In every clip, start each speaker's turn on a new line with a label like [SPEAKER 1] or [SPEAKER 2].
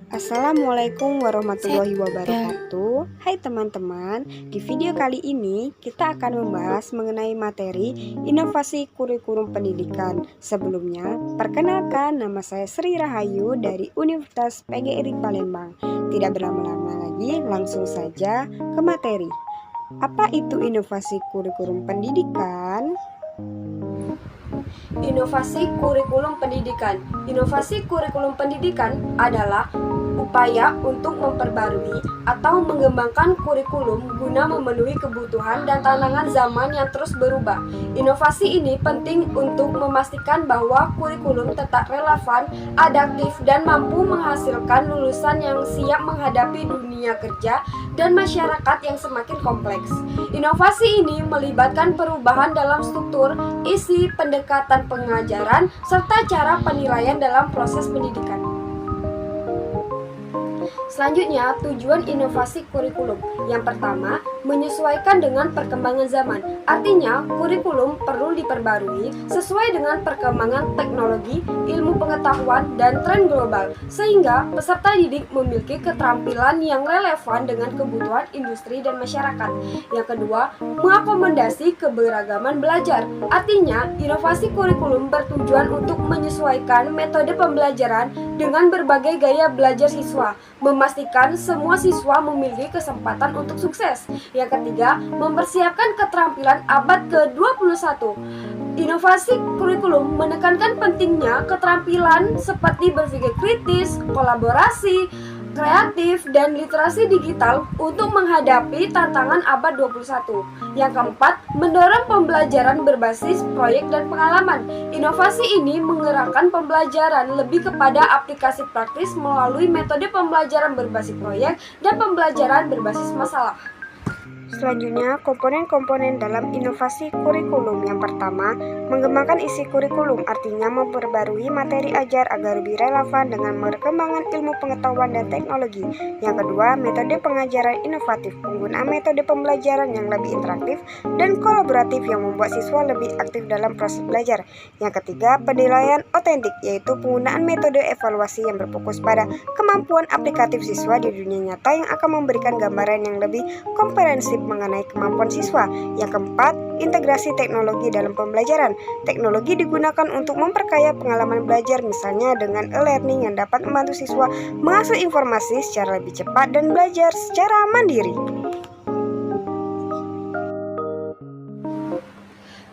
[SPEAKER 1] Assalamualaikum warahmatullahi wabarakatuh. Hai teman-teman, di video kali ini kita akan membahas mengenai materi inovasi kurikulum pendidikan. Sebelumnya, perkenalkan nama saya Sri Rahayu dari Universitas PGRI Palembang. Tidak berlama-lama lagi, langsung saja ke materi. Apa itu inovasi kurikulum pendidikan?
[SPEAKER 2] Inovasi kurikulum pendidikan. Inovasi kurikulum pendidikan adalah upaya untuk memperbarui atau mengembangkan kurikulum guna memenuhi kebutuhan dan tantangan zaman yang terus berubah. Inovasi ini penting untuk memastikan bahwa kurikulum tetap relevan, adaptif, dan mampu menghasilkan lulusan yang siap menghadapi dunia kerja dan masyarakat yang semakin kompleks. Inovasi ini melibatkan perubahan dalam struktur, isi, pendekatan pengajaran, serta cara penilaian dalam proses pendidikan. Selanjutnya, tujuan inovasi kurikulum. Yang pertama, menyesuaikan dengan perkembangan zaman. Artinya, kurikulum perlu diperbarui sesuai dengan perkembangan teknologi, ilmu pengetahuan, dan tren global, sehingga peserta didik memiliki keterampilan yang relevan dengan kebutuhan industri dan masyarakat. Yang kedua, mengakomodasi keberagaman belajar. Artinya, inovasi kurikulum bertujuan untuk menyesuaikan metode pembelajaran dengan berbagai gaya belajar siswa, memastikan semua siswa memiliki kesempatan untuk sukses. Yang ketiga, mempersiapkan keterampilan abad ke-21. Inovasi kurikulum menekankan pentingnya keterampilan seperti berpikir kritis, kolaborasi, kreatif, dan literasi digital untuk menghadapi tantangan abad 21. Yang keempat, mendorong pembelajaran berbasis proyek dan pengalaman. Inovasi ini menggerakkan pembelajaran lebih kepada aplikasi praktis melalui metode pembelajaran berbasis proyek dan pembelajaran berbasis masalah.
[SPEAKER 1] Selanjutnya, komponen-komponen dalam inovasi kurikulum. Yang pertama, mengembangkan isi kurikulum, artinya memperbarui materi ajar agar lebih relevan dengan perkembangan ilmu pengetahuan dan teknologi. Yang kedua, metode pengajaran inovatif, penggunaan metode pembelajaran yang lebih interaktif dan kolaboratif yang membuat siswa lebih aktif dalam proses belajar. Yang ketiga, penilaian otentik, yaitu penggunaan metode evaluasi yang berfokus pada kemampuan aplikatif siswa di dunia nyata yang akan memberikan gambaran yang lebih komprehensif mengenai kemampuan siswa. Yang keempat, integrasi teknologi dalam pembelajaran. Teknologi digunakan untuk memperkaya pengalaman belajar, misalnya dengan e-learning yang dapat membantu siswa mengakses informasi secara lebih cepat dan belajar secara mandiri.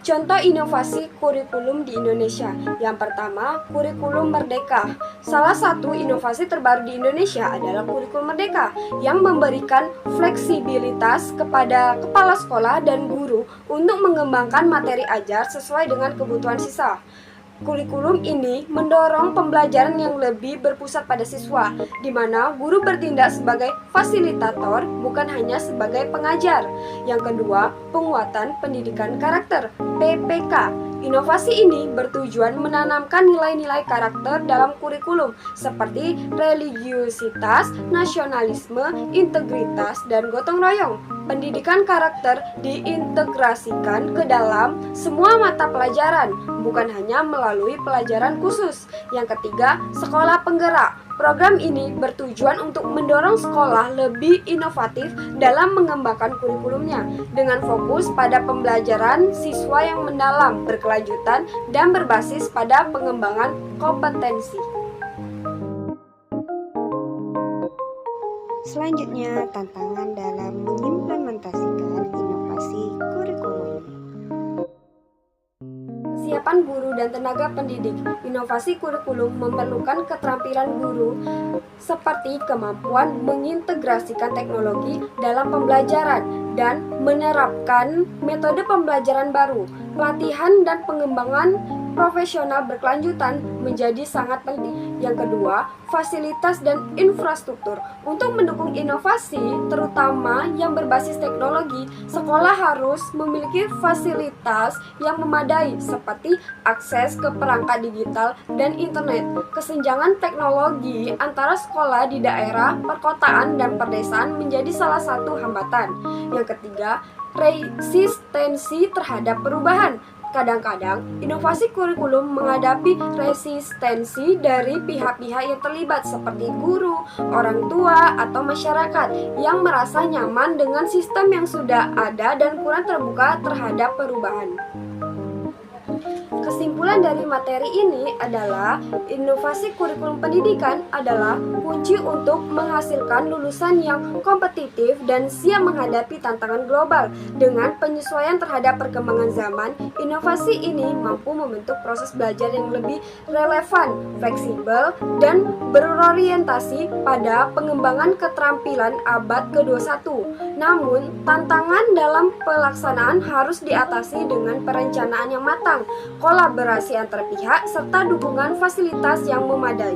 [SPEAKER 2] Contoh inovasi kurikulum di Indonesia. Yang pertama, kurikulum merdeka. Salah satu inovasi terbaru di Indonesia adalah kurikulum merdeka yang memberikan fleksibilitas kepada kepala sekolah dan guru untuk mengembangkan materi ajar sesuai dengan kebutuhan siswa. Kurikulum ini mendorong pembelajaran yang lebih berpusat pada siswa, di mana guru bertindak sebagai fasilitator, bukan hanya sebagai pengajar. Yang kedua, penguatan pendidikan karakter, PPK. Inovasi ini bertujuan menanamkan nilai-nilai karakter dalam kurikulum seperti religiusitas, nasionalisme, integritas, dan gotong royong. Pendidikan karakter diintegrasikan ke dalam semua mata pelajaran, bukan hanya melalui pelajaran khusus. Yang ketiga, sekolah penggerak. Program ini bertujuan untuk mendorong sekolah lebih inovatif dalam mengembangkan kurikulumnya dengan fokus pada pembelajaran siswa yang mendalam, berkelanjutan, dan berbasis pada pengembangan kompetensi.
[SPEAKER 1] Selanjutnya, tantangan dalam mengimplementasikan inovasi kurikulum.
[SPEAKER 2] Kesiapan guru dan tenaga pendidik. Inovasi kurikulum memerlukan keterampilan guru seperti kemampuan mengintegrasikan teknologi dalam pembelajaran dan menerapkan metode pembelajaran baru. Pelatihan dan pengembangan profesional berkelanjutan menjadi sangat penting. Yang kedua, fasilitas dan infrastruktur. Untuk mendukung inovasi, terutama yang berbasis teknologi, sekolah harus memiliki fasilitas yang memadai seperti akses ke perangkat digital dan internet. Kesenjangan teknologi antara sekolah di daerah, perkotaan, dan perdesaan menjadi salah satu hambatan. Yang ketiga, resistensi terhadap perubahan. Kadang-kadang, inovasi kurikulum menghadapi resistensi dari pihak-pihak yang terlibat seperti guru, orang tua, atau masyarakat yang merasa nyaman dengan sistem yang sudah ada dan kurang terbuka terhadap perubahan. Kesimpulan dari materi ini adalah inovasi kurikulum pendidikan adalah kunci untuk menghasilkan lulusan yang kompetitif dan siap menghadapi tantangan global. Dengan penyesuaian terhadap perkembangan zaman, inovasi ini mampu membentuk proses belajar yang lebih relevan, fleksibel, dan berorientasi pada pengembangan keterampilan abad ke-21. Namun, tantangan dalam pelaksanaan harus diatasi dengan perencanaan yang matang, kolaborasi antar pihak, serta dukungan fasilitas yang memadai.